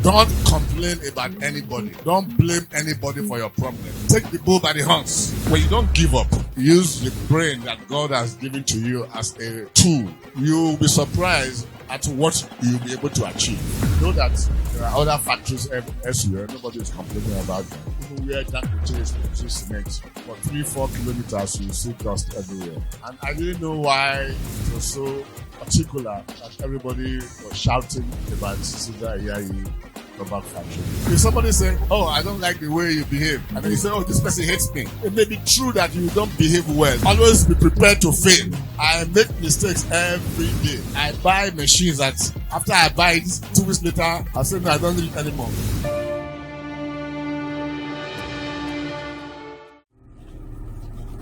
Don't complain about anybody. Don't blame anybody for your problem. Take the bull by the horns. When you don't give up, use the brain that God has given to you as a tool. You'll be surprised at what you'll be able to achieve. Know that there are other factories elsewhere. Nobody is complaining about them. Even where Dangote is producing cement, for 3-4 kilometers you see dust everywhere. And I didn't know why it was so particular that everybody was shouting about Caesar Yayi rubber factory. If somebody say, "Oh, I don't like the way you behave," and then you say, "Oh, this person hates me," it may be true that you don't behave well. Always be prepared to fail. I make mistakes every day. I buy machines that after I buy it, 2 weeks later, I say, "No, I don't need it anymore."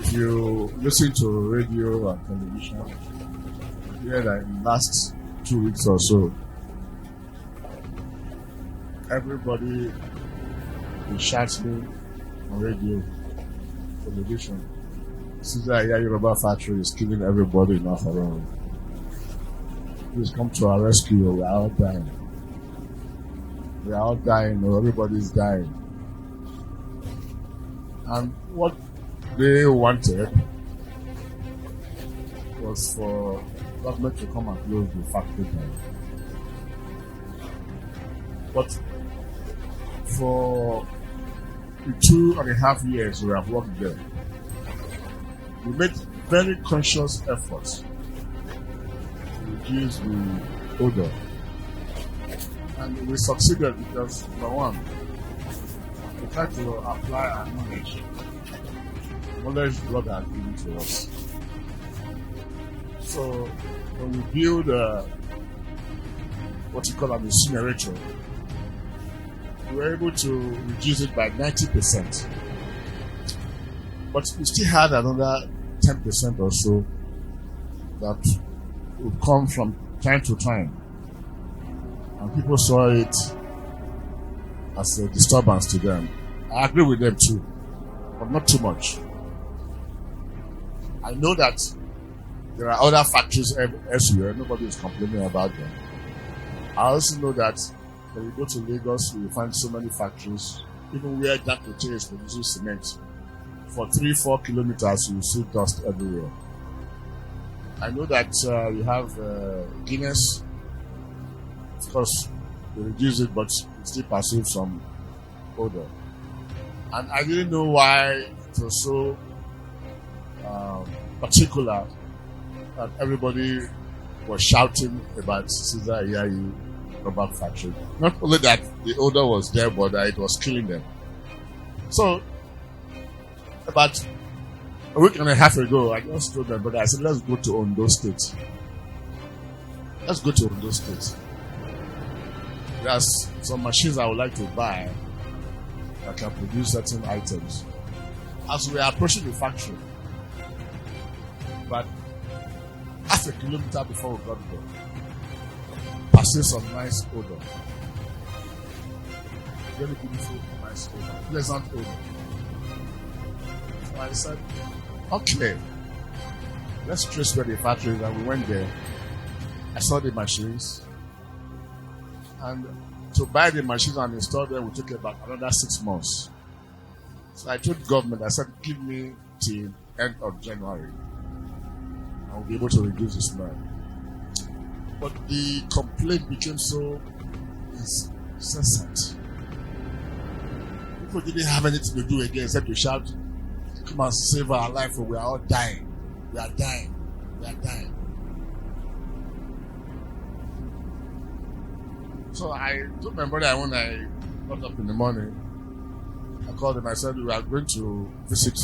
If you listen to radio and television, you hear that in the last 2 weeks or so, everybody is shouting on radio, television. Caesar Yayi rubber factory is killing everybody in Afaro. Please come to our rescue. We are all dying. We are all dying. Everybody's dying. And what they wanted was for government to come and close the factory down. But for the 2.5 years we have worked there, we made very conscious efforts to reduce the odor. And we succeeded because, number one, we tried to apply our knowledge God has given to us. So when we build what you call an incinerator, we were able to reduce it by 90%. But we still had another 10% or so that would come from time to time. And people saw it as a disturbance to them. I agree with them too, but not too much. I know that there are other factories elsewhere. Nobody is complaining about them. I also know that when you go to Lagos, you will find so many factories. Even where Dangote is producing cement, for 3-4 kilometers, you see dust everywhere. I know that you have Guinness. Of course, they reduce it, but it still perceives some odor. And I didn't know why it was so particular that everybody was shouting about Caesar Yayi rubber factory. Not only that the odor was there, but that it was killing them. So, about a week and a half ago, I just told them, but I said, let's go to Ondo State. Let's go to Ondo State. There's some machines I would like to buy that can produce certain items. As we are approaching the factory, but half a kilometer before we got there, passing some nice odor. Very beautiful, nice odor. Pleasant odor. So I said, okay, let's trace where the factory is. And we went there. I saw the machines. And to buy the machines and install them will take about another 6 months. So I told the government, I said, give me till end of January. I'll be able to reduce the smell. But the complaint became so incessant. People didn't have anything to do again except to shout, come and save our life, or we are all dying. We are dying. We are dying. So I told my brother when I got up in the morning, I called him, I said, we are going to visit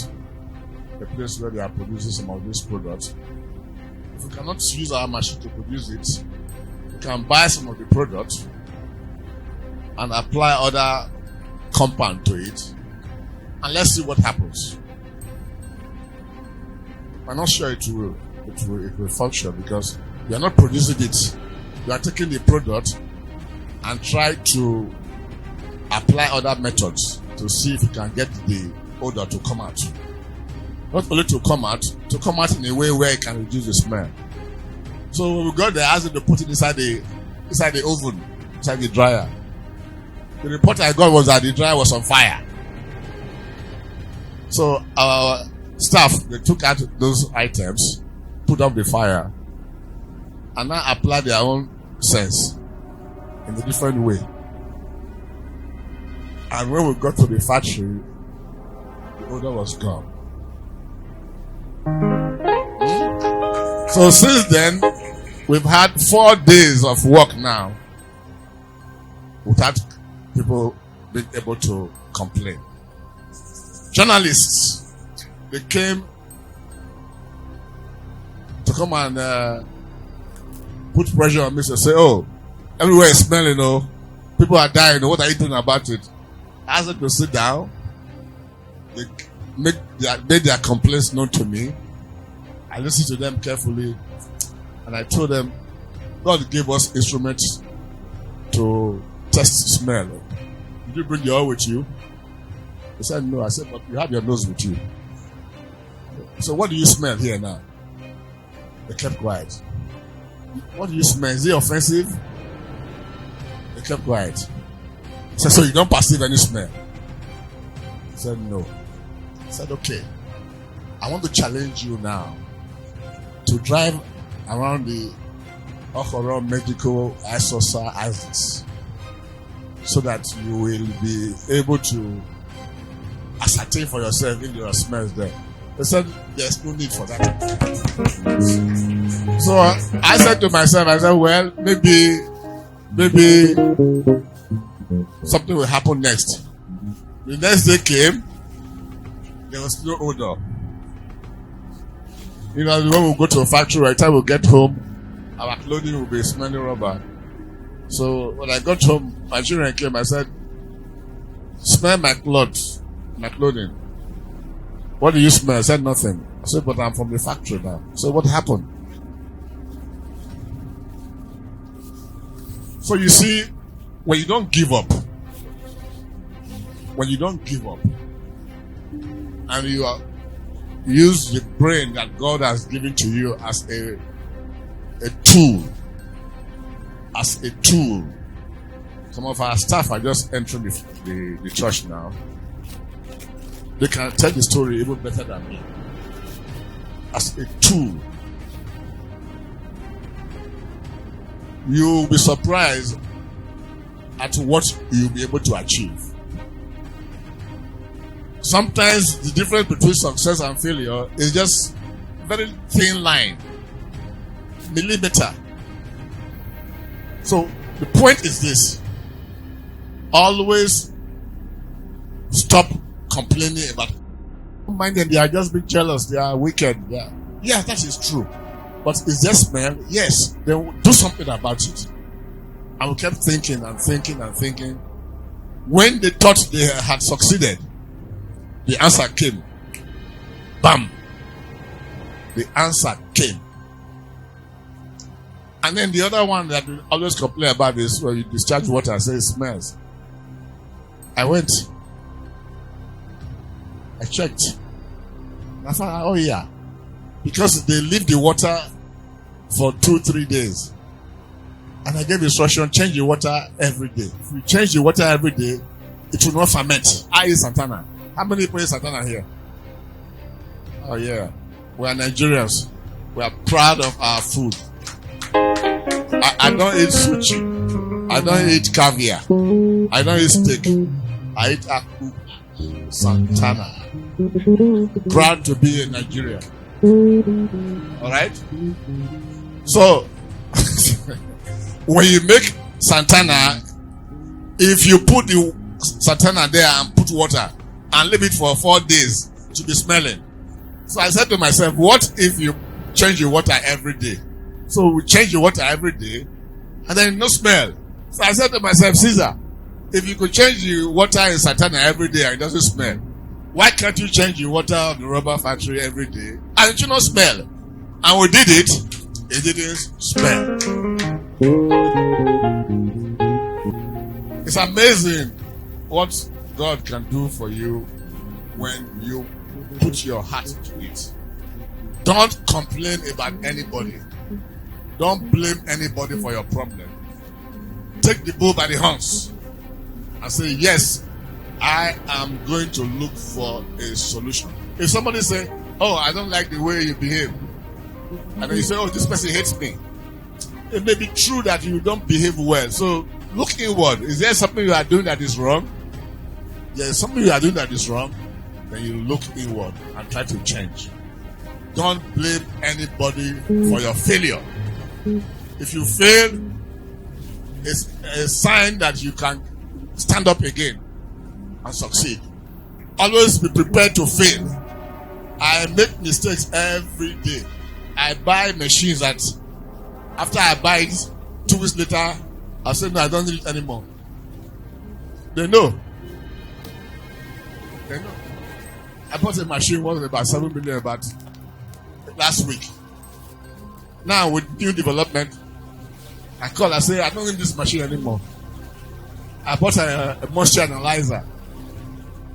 the place where they are producing some of these products. If we cannot use our machine to produce it, we can buy some of the products and apply other compound to it, and let's see what happens. I'm not sure it will function, because you are not producing it. You are taking the product and try to apply other methods to see if you can get the odor to come out. Not only to come out in a way where it can reduce the smell. So when we got there, I asked them to put it inside the oven, inside the dryer. The report I got was that the dryer was on fire. So our staff, they took out those items, put up the fire, and now applied their own sense in a different way. And when we got to the factory, the odor was gone. So since then, we've had 4 days of work now without people being able to complain. Journalists, they came to come and put pressure on me to say, oh, everywhere is smelling, oh, people are dying, what are you doing about it? I asked them to sit down. They made their complaints known to me. I listened to them carefully, and I told them, God gave us instruments to test smell. Did you bring your oil with you? They said, no. I said, but you have your nose with you. So what do you smell here now? They kept quiet. What do you smell? Is it offensive? They kept quiet. I said, so you don't perceive any smell? He said, no. I said, okay. I want to challenge you now to drive around the Okoro Medical Isosa Axis so that you will be able to ascertain for yourself if there are smells there. They said there's no need for that. So I said to myself, well, maybe something will happen next. The next day came, there was no odor. You know, when we go to a factory, by the time we get home, our clothing will be smelling rubber. So when I got home, my children came. I said, smell my clothes, my clothing. What do you smell? I said, nothing. I said, but I'm from the factory now. So what happened? So you see, when you don't give up, and you use the brain that God has given to you as a tool, some of our staff are just entering the church now. They can tell the story even better than me. As a tool, you'll be surprised at what you'll be able to achieve. Sometimes the difference between success and failure is just a very thin line, millimeter. So the point is this: always stop complaining about. Don't mind them; they are just being jealous. They are wicked. Yeah, that is true. But is there smell? Yes. Then do something about it. And we kept thinking and thinking and thinking. When they thought they had succeeded, the answer came. Bam! The answer came. And then the other one that we always complain about is when you discharge water and say it smells. I went. I checked. I found, oh yeah. Because they leave the water for 2-3 days. And I gave instruction, change the water every day. If you change the water every day, it will not ferment. I eat Santana. How many people eat Santana here? Oh yeah. We are Nigerians. We are proud of our food. I don't eat sushi. I don't eat caviar. I don't eat steak. I eat aku. Santana. Proud to be a Nigerian. Alright? So, when you make Santana, if you put the Santana there and put water and leave it for 4 days to be smelling. So I said to myself, what if you change your water every day? So we change the water every day and then no smell. So I said to myself, Caesar, if you could change the water in Santana every day and it doesn't smell, why can't you change the water of the rubber factory every day and it should not smell? And we did it, it didn't smell. It's amazing what God can do for you when you put your heart to it. Don't complain about anybody. Don't blame anybody for your problem. Take the bull by the horns and say, yes, I am going to look for a solution. If somebody say, oh, I don't like the way you behave, and then you say, oh, this person hates me, it may be true that you don't behave well. So look inward. Is there something you are doing that is wrong? There is something you are doing that is wrong. Then you look inward and try to change. Don't blame anybody for your failure. If you fail, it's a sign that you can stand up again and succeed. Always be prepared to fail. I make mistakes every day. I buy machines that after I buy it, 2 weeks later, I say, no, I don't need it anymore. They know. They know. I bought a machine worth about 7 million about last week. Now with new development, I call, I say, I don't need this machine anymore. I bought a moisture analyzer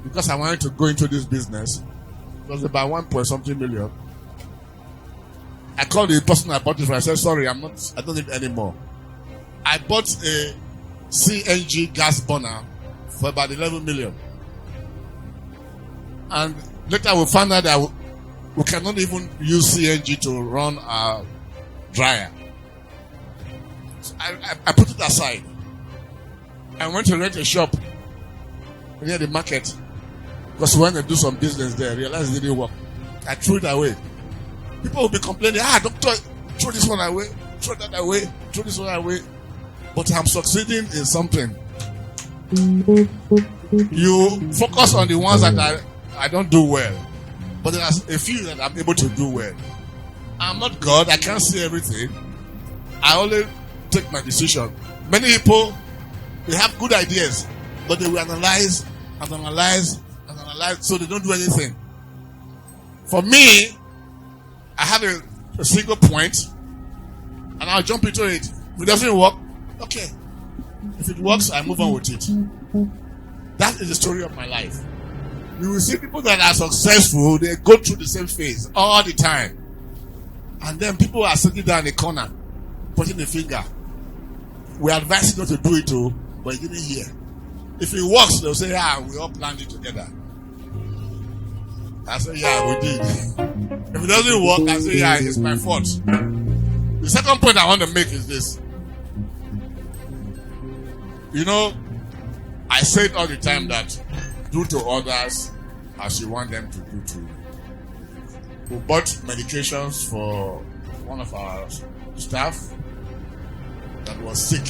because I wanted to go into this business. It was about 1 million. I called the person I bought it from. I said, sorry, I don't need it anymore. I bought a CNG gas burner for about 11 million. And later we found out that we cannot even use CNG to run our dryer. So I put it aside. I went to rent a shop near the market because we want to do some business there. I realized it didn't work. I threw it away. People will be complaining, doctor, throw this one away, throw that away, throw this one away. But I'm succeeding in something. You focus on the ones that I don't do well. But there's a few that I'm able to do well. I'm not God. I can't see everything. I only take my decision. Many people, they have good ideas, but they will analyze, so they don't do anything. For me, I have a single point, and I'll jump into it. If it doesn't work, okay. If it works, I move on with it. That is the story of my life. You will see people that are successful, they go through the same phase all the time. And then people are sitting down in the corner, pointing the finger. We advise you not to do it too, but you didn't hear. If it works, they'll say, we all planned it together. I say, we did. If it doesn't work, I say, it's my fault. The second point I want to make is this. You know, I say it all the time that do to others as you want them to do to you. We bought medications for one of our staff that was sick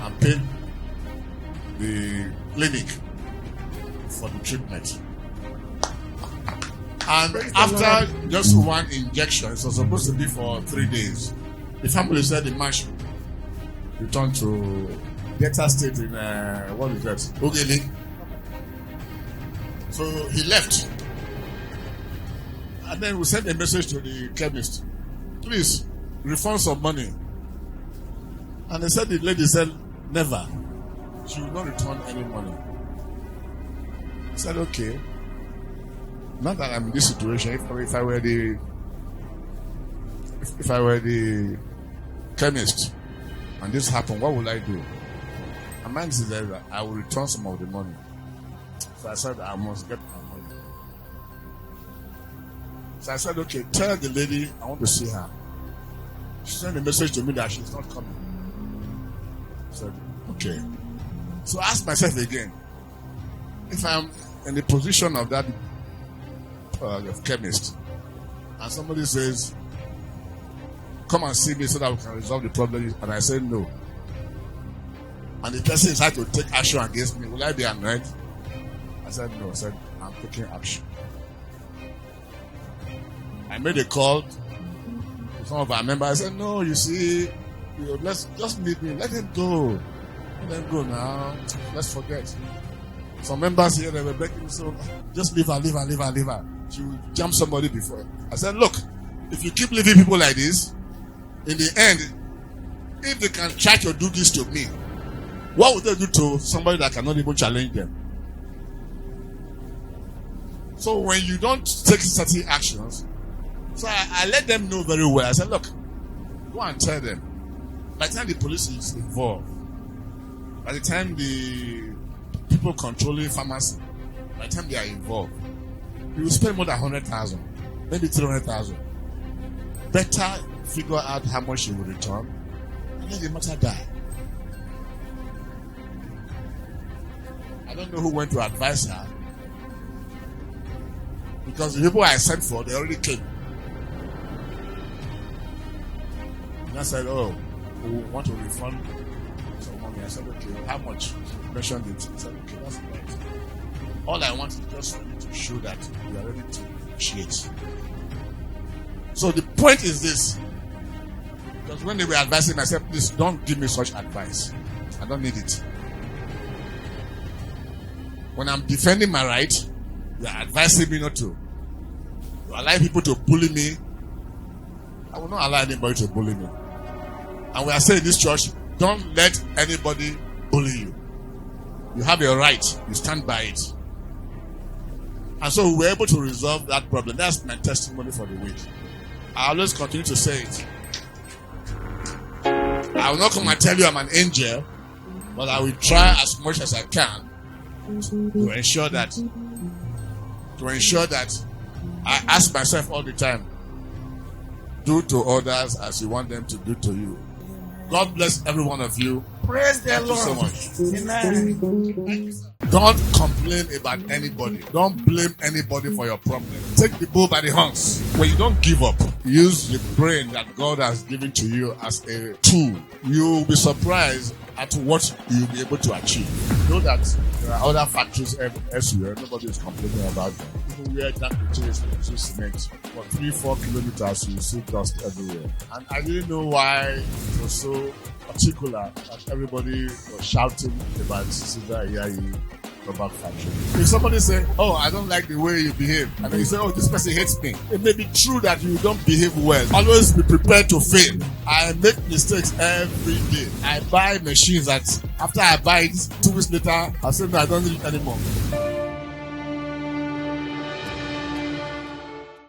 and paid the clinic for the treatment. And after just one injection, it was supposed to be for 3 days. The family said the man should return to Delta State in, Ogele. So he left. And then we sent a message to the chemist. Please, refund some money. And they said, the lady said, never. She will not return any money. I said, okay. Not that I'm in this situation. If I were the chemist and this happened, what would I do? My mind is that I will return some of the money. So I said, I must get my money. So I said, okay, tell the lady I want to see her. She sent a message to me that she's not coming. I said, okay. So I asked myself again, if I'm in the position of that chemist, and somebody says, come and see me so that we can resolve the problem, and I say no, and the person is trying to take action against me, will I be annoyed? I said no. I said, I'm taking action. I made a call to some of our members. I said, no, you see, let's just meet me. Let him go. Let him go now. Let's forget. Some members here, they were begging me, so just leave her. She will jump somebody before. I said, look, if you keep leaving people like this, in the end, if they can try to do this to me, what would they do to somebody that cannot even challenge them? So when you don't take certain actions, so I let them know very well. I said, look, go and tell them. By the time the police is involved, by the time the people controlling pharmacy, by the time they are involved, you will spend more than 100,000, maybe 300,000. Better figure out how much you will return and let the matter die. I don't know who went to advise her, because the people I sent for, they already came. And I said, oh, we want to refund some money. I said, okay, how much? She mentioned it. I said, okay, that's right. All I want is just for you to show that you are ready to negotiate. So the point is this. Because when they were advising me, I said, please don't give me such advice. I don't need it. When I'm defending my right, you are advising me not to. You allow people to bully me. I will not allow anybody to bully me. And we are saying in this church, don't let anybody bully you. You have your right. You stand by it. And so we were able to resolve that problem. That's my testimony for the week. I always continue to say it. I will not come and tell you I'm an angel, but I will try as much as I can to ensure that I ask myself all the time, do to others as you want them to do to you. God bless every one of you. Praise the Thank Lord. you so much. Amen. Don't complain about anybody. Don't blame anybody for your problem. Take the bull by the horns. When you don't give up, use the brain that God has given to you as a tool. You'll be surprised at what you'll be able to achieve. You know that there are other factories elsewhere. Nobody is complaining about them. Even where Dangote is producing cement, for 3-4 kilometers you see dust everywhere. And I didn't know why it was so particular that everybody was shouting about Caesar Ayayi rubber factory. If somebody say, oh, I don't like the way you behave, and then you say, oh, this person hates me, it may be true that you don't behave well. Always be prepared to fail. I make mistakes every day. I buy machines that after I buy it, 2 weeks later, I say, no, I don't need it anymore.